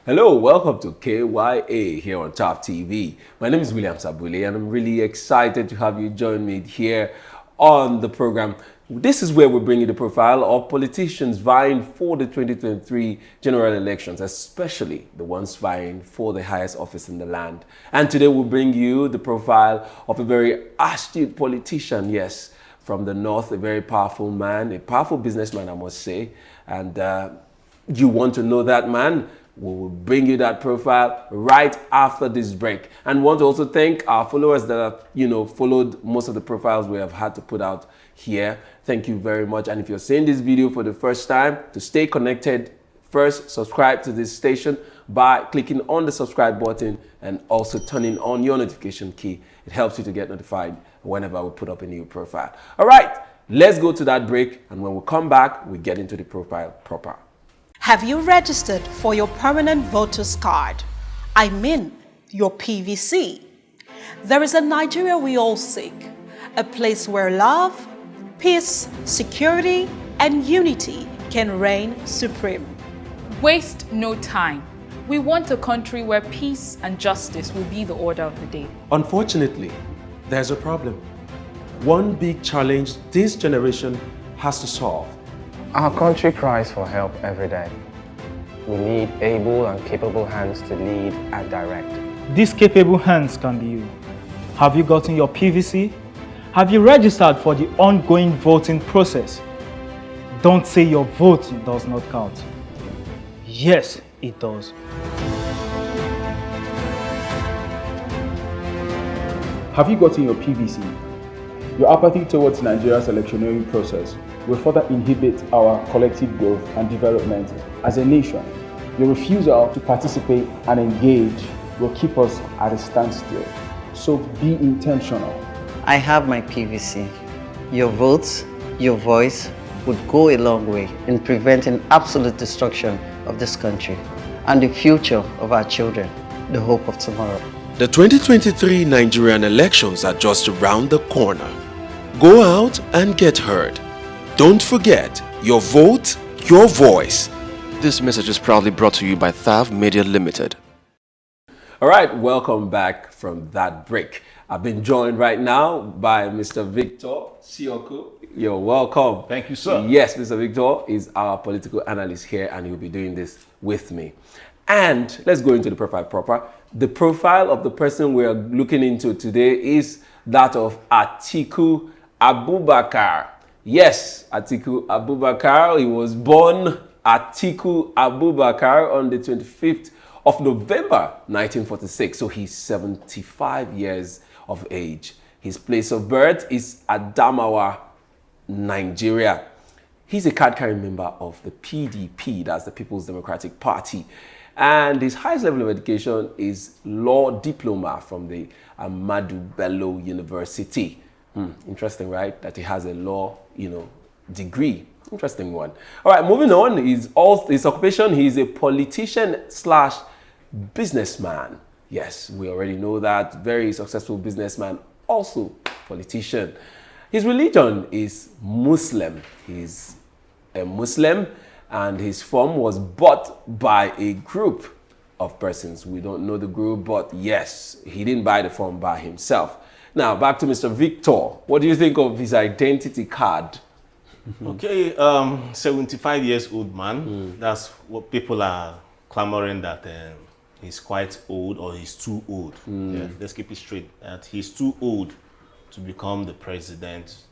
Hello, welcome to KYA here on Top TV. My name is William Sabule and I'm really excited to have you join me here on the program. This is where we bring you the profile of politicians vying for the 2023 general elections, especially the ones vying for the highest office in the land. And today we'll bring you the profile of a very astute politician, yes, from the north, a very powerful man, a powerful businessman, I must say. And you want to know that man? We will bring you that profile right after this break. And want to also thank our followers that have, followed most of the profiles we have had to put out here. Thank you very much. And if you're seeing this video for the first time, to stay connected, first subscribe to this station by clicking on the subscribe button and also turning on your notification key. It helps you to get notified whenever we put up a new profile. All right, let's go to that break. And when we come back, we get into the profile proper. Have you registered for your permanent voter's card? I mean, your PVC. There is a Nigeria we all seek, a place where love, peace, security, and unity can reign supreme. Waste no time. We want a country where peace and justice will be the order of the day. Unfortunately, there's a problem. One big challenge this generation has to solve. Our country cries for help every day. We need able and capable hands to lead and direct. These capable hands can be you. Have you gotten your PVC? Have you registered for the ongoing voting process? Don't say your vote does not count. Yes, it does. Have you gotten your PVC? Your apathy towards Nigeria's electioneering process will further inhibit our collective growth and development as a nation. Your refusal to participate and engage will keep us at a standstill. So be intentional. I have my PVC. Your votes, your voice would go a long way in preventing absolute destruction of this country and the future of our children, the hope of tomorrow. The 2023 Nigerian elections are just around the corner. Go out and get heard. Don't forget, your vote, your voice. This message is proudly brought to you by Thav Media Limited. All right, welcome back from that break. I've been joined right now by Mr. Victor Sioku. You're welcome. Thank you, sir. Yes, Mr. Victor is our political analyst here and he'll be doing this with me. And let's go into the profile proper. The profile of the person we're looking into today is that of ATIKU ABUBAKAR. Yes, ATIKU ABUBAKAR. He was born ATIKU ABUBAKAR on the 25th of November 1946. So he's 75 years of age. His place of birth is Adamawa, Nigeria. He's a card-carrying member of the PDP, that's the People's Democratic Party. And his highest level of education is law diploma from the Ahmadu Bello University. Interesting, right? That he has a law, degree. Interesting one. All right, moving on. His occupation, he's a politician / businessman. Yes, we already know that. Very successful businessman, also politician. His religion is Muslim. He's a Muslim and his farm was bought by a group of persons. We don't know the group, but yes, he didn't buy the farm by himself. Now, back to Mr. Victor. What do you think of his identity card? Okay, 75 years old man. That's what people are clamoring that he's quite old or he's too old. Yeah, let's keep it straight. That he's too old to become the president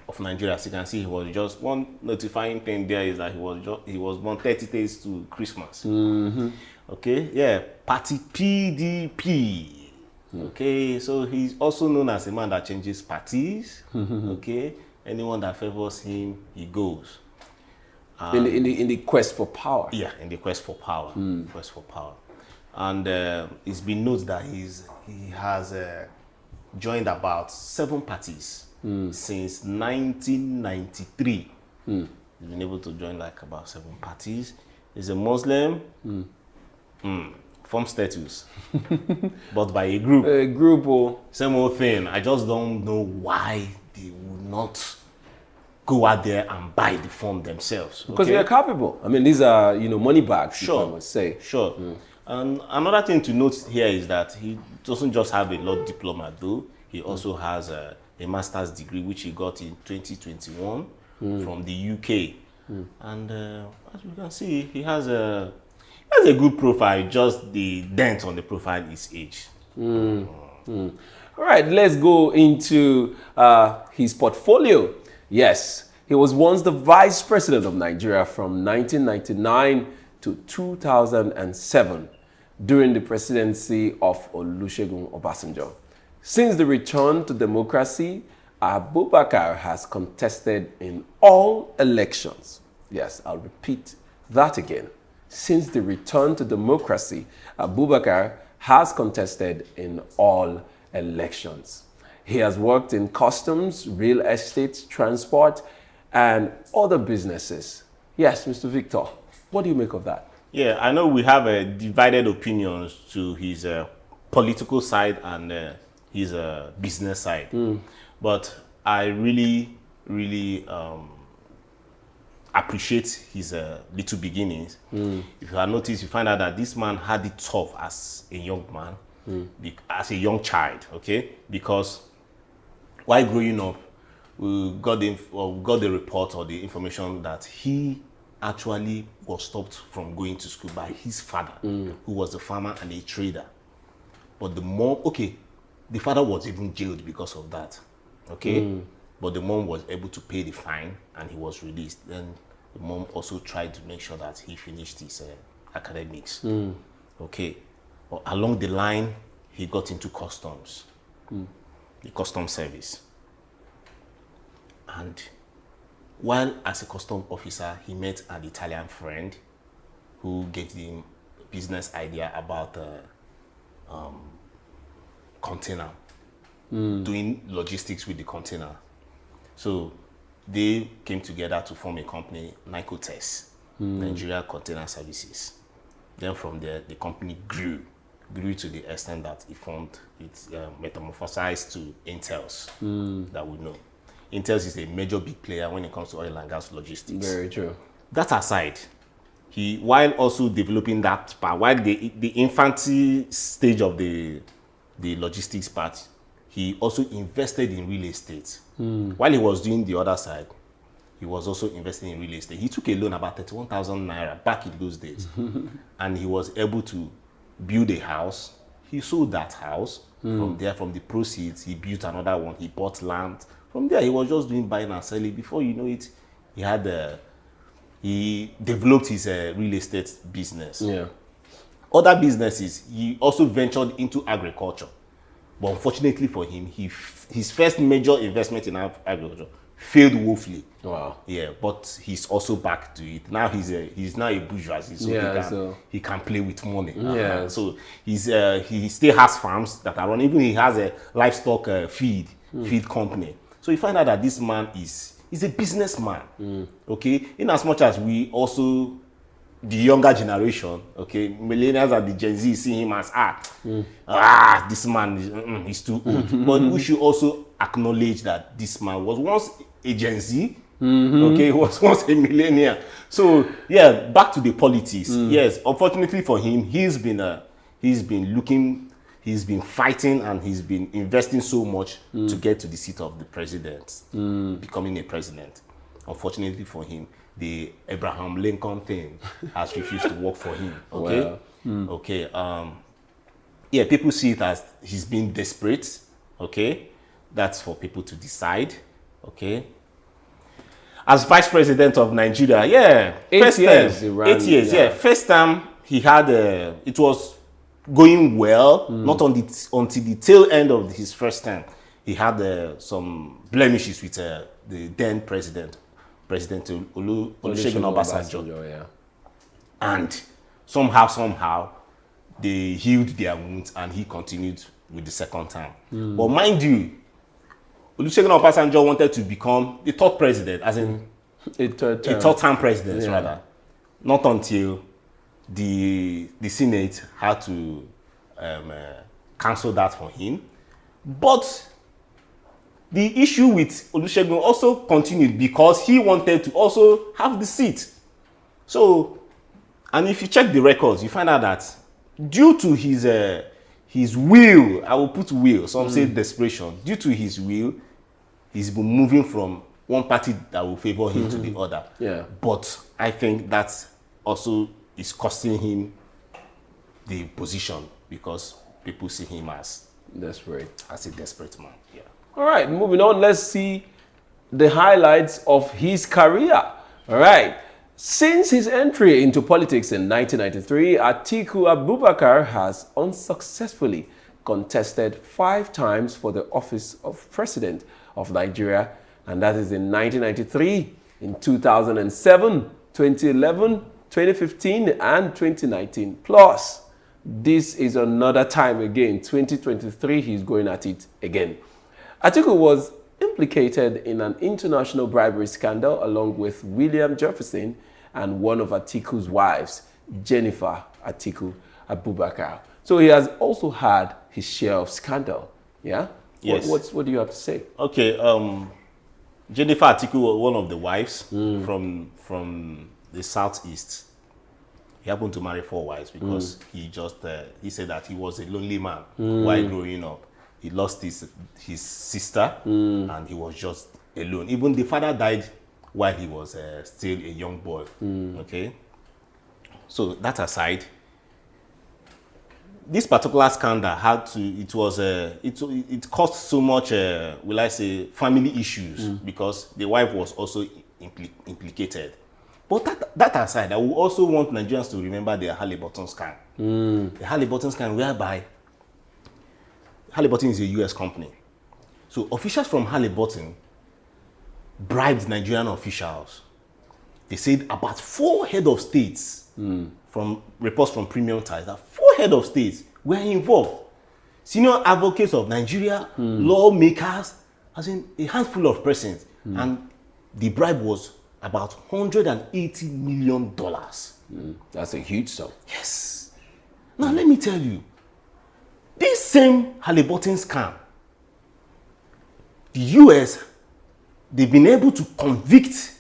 of Nigeria. As you can see, he was just one notifying thing there is that he was born 30 days to Christmas. Okay, yeah, party PDP. Okay, so he's also known as a man that changes parties. Okay, anyone that favors him, he goes. In the quest for power. Yeah, in the quest for power. Quest for power. And it's been noted that he has joined about 7 parties since 1993. He's been able to join like about 7 parties. He's a Muslim. Form status, but by a group. A group, same old thing. I just don't know why they would not go out there and buy the form themselves. Because they are capable. I mean, these are, money bags, if I must say. Sure. And another thing to note here is that he doesn't just have a law diploma, though. He also has a master's degree, which he got in 2021 from the UK. And as you can see, he has a good profile. Just the dent on the profile is age. All right, let's go into his portfolio. Yes, he was once the vice president of Nigeria from 1999 to 2007 during the presidency of Olusegun Obasanjo. Since the return to democracy, ABUBAKAR has contested in all elections. Yes, I'll repeat that again. Since the return to democracy, ABUBAKAR has contested in all elections. He has worked in customs, real estate, transport, and other businesses. Yes, Mr. Victor, what do you make of that? Yeah, I know we have divided opinions to his political side and his business side. But I really, really appreciate his little beginnings. If you have noticed, you find out that this man had it tough as a young man, as a young child, okay? Because while growing up, we got the report or the information that he actually was stopped from going to school by his father, who was a farmer and a trader. But the mom, the father was even jailed because of that, okay? But the mom was able to pay the fine and he was released. Then the mom also tried to make sure that he finished his academics, okay? But along the line, he got into customs, the customs service. And while as a customs officer, he met an Italian friend who gave him a business idea about container, doing logistics with the container. So they came together to form a company, Nicotes, Nigeria Container Services. Then from there, the company grew to the extent that it metamorphosized to Intels that we know. Intels is a major big player when it comes to oil and gas logistics. Very true. That aside, while also developing that part, while the infancy stage of the logistics part, he also invested in real estate. While he was doing the other side, he was also investing in real estate. He took a loan about 31,000 naira back in those days, and he was able to build a house. He sold that house. From there, from the proceeds, he built another one. He bought land. From there, he was just doing buying and selling. Before you know it, he developed his real estate business. Yeah. Other businesses, he also ventured into agriculture. But unfortunately for him, his first major investment in agriculture failed woefully. Wow. Yeah, but he's also back to it. Now he's now a bourgeoisie, so he can play with money. Yeah. So he still has farms that are run. Even he has a livestock feed company. So you find out that this man is a businessman. Okay, in as much as we also, the younger generation, okay, millennials and the Gen Z see him as this man is too old. But we should also acknowledge that this man was once a Gen Z. Okay, he was once a millennial. So yeah, back to the politics. Yes, unfortunately for him, he's been fighting and he's been investing so much to get to the seat of the president, becoming a president. Unfortunately for him, the Abraham Lincoln thing has refused to work for him. Okay, okay. Yeah, people see it as he's being desperate. Okay, that's for people to decide. Okay. As vice president of Nigeria, yeah, 8 years. 8 years, yeah. First time he had it was going well, not until the tail end of his first term. He had some blemishes with the then President Olusegun Obasanjo. Yeah. And somehow, they healed their wounds and he continued with the second term. But mind you, Olusegun Obasanjo wanted to become the third president, as in a third-term president, rather. Not until the Senate had to cancel that for him. But the issue with Olusegun also continued because he wanted to also have the seat. So, and if you check the records, you find out that due to his will, I will put will, some say desperation, due to his will, he's been moving from one party that will favor him to the other. Yeah. But I think that also is costing him the position because people see him as a desperate man. Yeah. All right, moving on, let's see the highlights of his career. All right. Since his entry into politics in 1993, ATIKU Abubakar has unsuccessfully contested 5 times for the office of President of Nigeria, and that is in 1993, in 2007, 2011, 2015, and 2019. Plus, this is another time again, 2023, he's going at it again. ATIKU was implicated in an international bribery scandal along with William Jefferson and one of ATIKU's wives, Jennifer ATIKU Abubakar. So he has also had his share of scandal. Yeah? Yes. What do you have to say? Okay, Jennifer ATIKU was one of the wives from the southeast. He happened to marry 4 wives because he said that he was a lonely man while growing up. He lost his sister and he was just alone. Even the father died while he was still a young boy. Okay, so that aside, this particular scandal had to, it caused so much, will I say, family issues because the wife was also implicated. But that aside, I would also want Nigerians to remember the Halliburton scam. The Halliburton scam, whereby Halliburton is a US company. So officials from Halliburton bribed Nigerian officials. They said about 4 head of states, from reports from Premium Times, that 4 head of states were involved. Senior advocates of Nigeria, lawmakers, as in a handful of persons. And the bribe was about $180 million. That's a huge sum. Yes. Now let me tell you, this same Halliburton scam, the US, they've been able to convict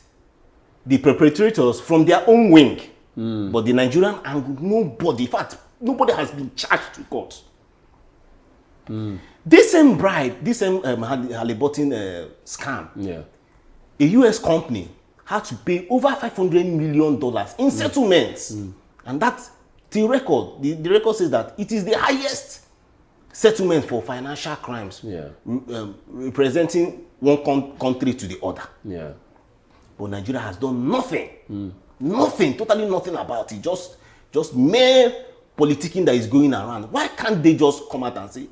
the perpetrators from their own wing. But the Nigerian angle, nobody, in fact, nobody has been charged to court. This same bribe, this same Halliburton scam, a US company had to pay over $500 million in settlements. And that, the record says that it is the highest settlement for financial crimes, representing one country to the other. But Nigeria has done nothing. Nothing, totally nothing about it. Just mere politicking that is going around. Why can't they just come out and say,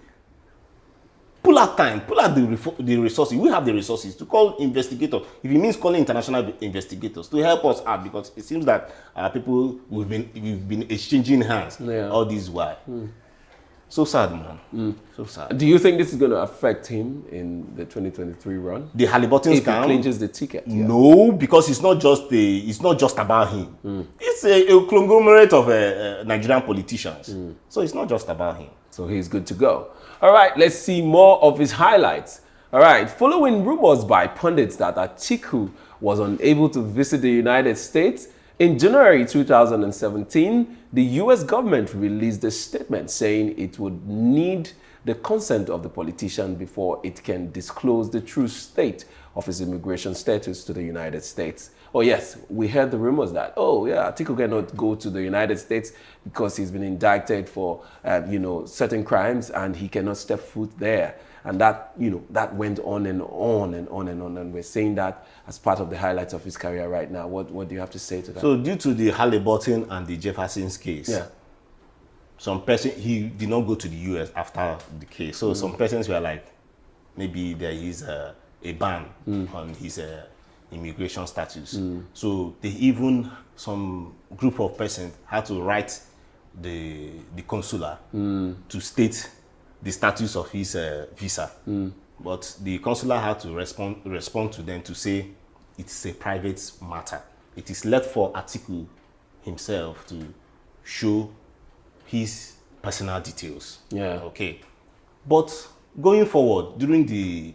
pull out time, pull out the resources. We have the resources to call investigators. If it means calling international investigators to help us out, because it seems that people we've been exchanging hands all this while. So sad, man. So sad. Do you think this is going to affect him in the 2023 run? The Halliburton scam? If he clinches the ticket? No, because it's not just about him. It's a conglomerate of Nigerian politicians. So it's not just about him. So he's good to go. All right, let's see more of his highlights. All right, following rumors by pundits that ATIKU was unable to visit the United States, in January 2017, the US government released a statement saying it would need the consent of the politician before it can disclose the true state of his immigration status to the United States. Oh yes, we heard the rumors that, oh yeah, ATIKU cannot go to the United States because he's been indicted for, certain crimes and he cannot step foot there. And that, that went on and on and on and on. And we're saying that as part of the highlights of his career right now. What do you have to say to that? So due to the Halliburton and the Jefferson's case, he did not go to the US after the case. So some persons were like, maybe there is a ban on his immigration status. So some group of persons had to write the consular to state the status of his visa. But the consular had to respond to them to say it's a private matter. It is left for ATIKU himself to show his personal details. Okay. But going forward, during the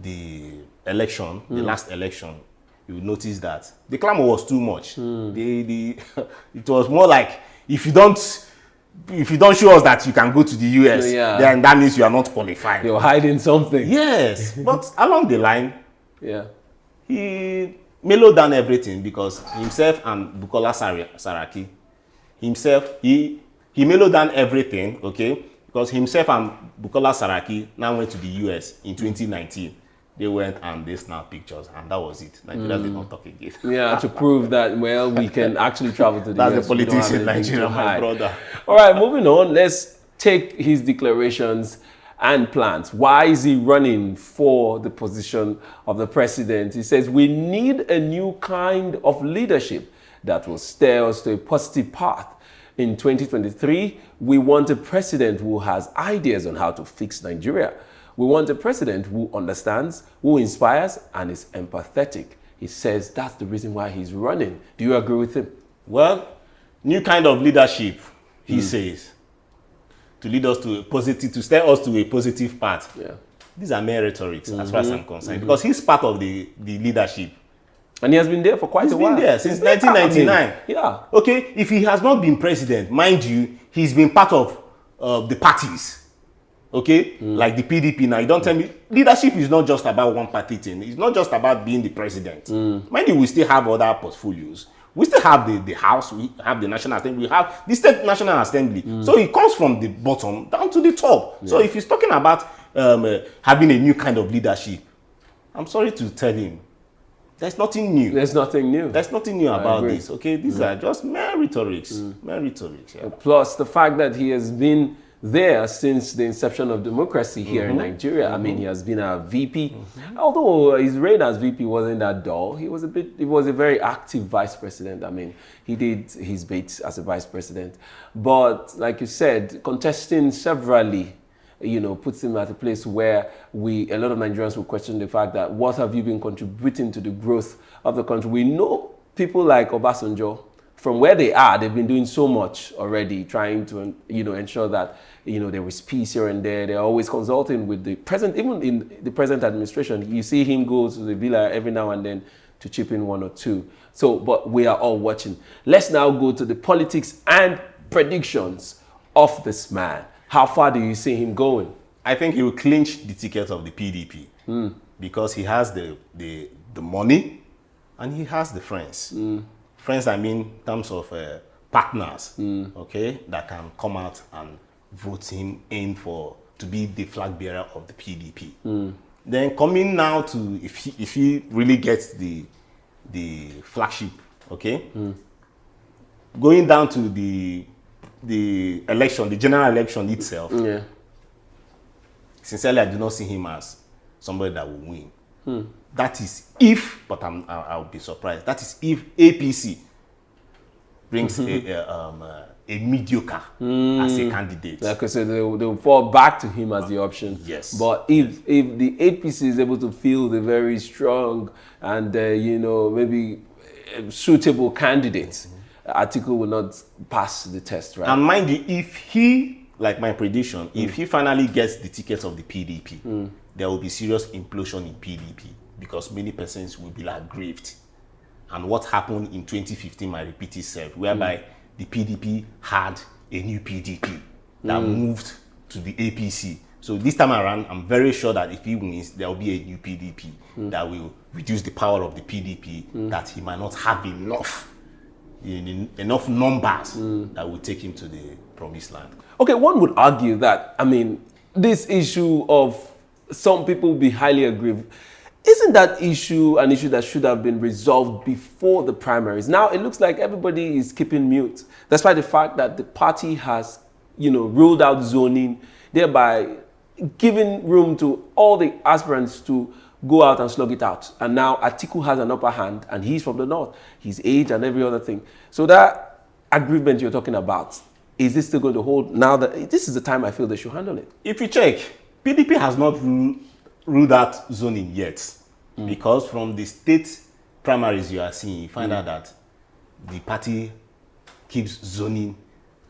the election, the last election, you will notice that the clamor was too much. It was more like, if you don't show us that you can go to the US, then that means you are not qualified. You're hiding something. Yes, but along the line, he mellowed down everything, because himself and Bukola Saraki, he mellowed down everything, okay? Because himself and Bukola Saraki now went to the US in 2019. They went and they snapped pictures, and that was it. Nigeria did not talk again. Yeah, to prove that, well, we can actually travel to the US. That's the politics in Nigeria, my brother. All right, moving on. Let's take his declarations and plans. Why is he running for the position of the president? He says, we need a new kind of leadership that will steer us to a positive path. In 2023, we want a president who has ideas on how to fix Nigeria. We want a president who understands, who inspires, and is empathetic. He says that's the reason why he's running. Do you agree with him? Well, new kind of leadership, he says, to lead us to a positive, to steer us to a positive path. Yeah. These are mere rhetorics, as far as I'm concerned, because he's part of the leadership. And he has been there for quite a while. He's been there since 1999. Yeah. Okay, if he has not been president, mind you, he's been part of the parties. Okay, like the PDP now. You don't tell me leadership is not just about one party thing. It's not just about being the president. Mind you, we still have other portfolios. We still have the House, we have the National Assembly, we have the State National Assembly. So it comes from the bottom down to the top. Yeah. So if he's talking about having a new kind of leadership, I'm sorry to tell him, there's nothing new. There's nothing new. There's nothing new about this. Okay, these are just mere rhetorics. Mere rhetorics. Yeah. Plus the fact that he has been there since the inception of democracy here in Nigeria. I mean, he has been a VP. Although his reign as VP wasn't that dull, he was a very active vice president. I mean, he did his bit as a vice president. But like you said, contesting severally, you know, puts him at a place where a lot of Nigerians will question the fact that what have you been contributing to the growth of the country? We know people like Obasanjo, from where they are, they've been doing so much already, trying to, you know, ensure that, you know, there is peace here and there. They're always consulting with the present, even in the present administration. You see him go to the villa every now and then to chip in one or two. So, but we are all watching. Let's now go to the politics and predictions of this man. How far do you see him going? I think he will clinch the ticket of the PDP because he has the money and he has the friends. Friends, I mean, in terms of partners, okay, that can come out and vote him in to be the flag bearer of the PDP. Then coming now to, if he really gets the flagship, okay, going down to the election, the general election itself, sincerely, I do not see him as somebody that will win. That is if, but I'll be surprised. That is if APC brings a mediocre as a candidate. Like I said, they'll fall back to him as the option. Yes. But if the APC is able to field a very strong and you know, maybe suitable candidate, ATIKU will not pass the test, right? And mind you, if he, like my prediction, if he finally gets the ticket of the PDP, there will be serious implosion in PDP because many persons will be aggrieved. And what happened in 2015 might repeat itself, whereby the PDP had a new PDP that moved to the APC. So this time around, I'm very sure that if he wins, there will be a new PDP that will reduce the power of the PDP, that he might not have enough numbers that will take him to the promised land. Okay, one would argue that, I mean, this issue of some people be highly aggrieved, isn't that issue an issue that should have been resolved before the primaries? Now it looks like everybody is keeping mute, despite the fact that the party has, you know, ruled out zoning, thereby giving room to all the aspirants to go out and slug it out. And now ATIKU has an upper hand, and he's from the north, his age and every other thing. So that agreement you're talking about, is this still going to hold now that this is the time I feel they should handle it? If you check, PDP has not ruled out zoning yet, because from the state primaries you are seeing, you find out that the party keeps zoning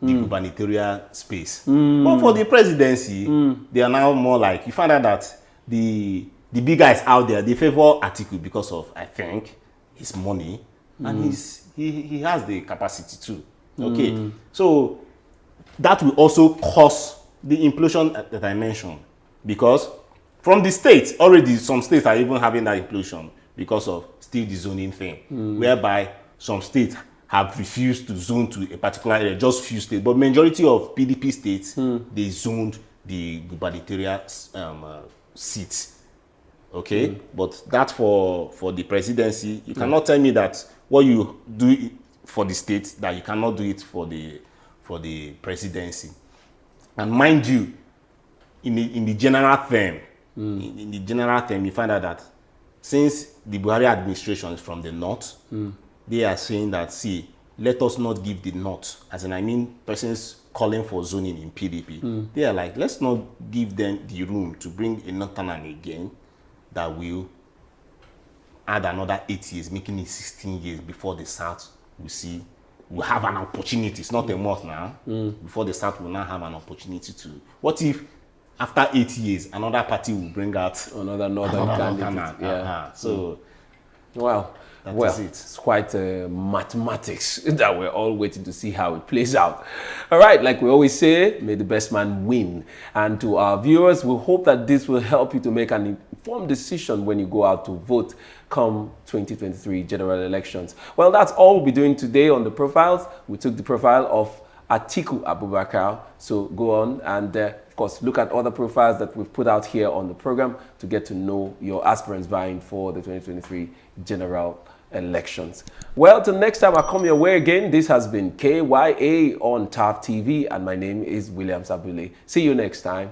the gubernatorial space. But for the presidency, they are now more like, you find out that the the big guys out there, they favor ATIKU because of, I think, his money and he has the capacity too. Okay, so that will also cause the implosion that I mentioned, because from the states, already some states are even having that implosion because of still the zoning thing, whereby some states have refused to zone to a particular area, just few states, but majority of PDP states, they zoned the gubernatorial seats. Okay, but that for the presidency, you cannot tell me that what you do for the state that you cannot do it for the presidency. And mind you, in the general term, in the general term, you find out that since the Buhari administration is from the north, they are saying that, see, let us not give the north, as in I mean persons calling for zoning in PDP. They are like, let's not give them the room to bring a northerner again that will add another 8 years, making it 16 years before the South will have an opportunity. It's not a must now. Before the South will now have an opportunity to. What if after 8 years, another party will bring out another northern candidate? Yeah. So, wow. Well, it's quite mathematics that we're all waiting to see how it plays out. All right, like we always say, may the best man win. And to our viewers, we hope that this will help you to make an informed decision when you go out to vote come 2023 general elections. Well, that's all we'll be doing today on the profiles. We took the profile of ATIKU ABUBAKAR. So go on and, of course, look at other profiles that we've put out here on the program to get to know your aspirants vying for the 2023 general elections. Well, till next time I come your way again, this has been KYA on TAF TV, and my name is William Sabule. See you next time.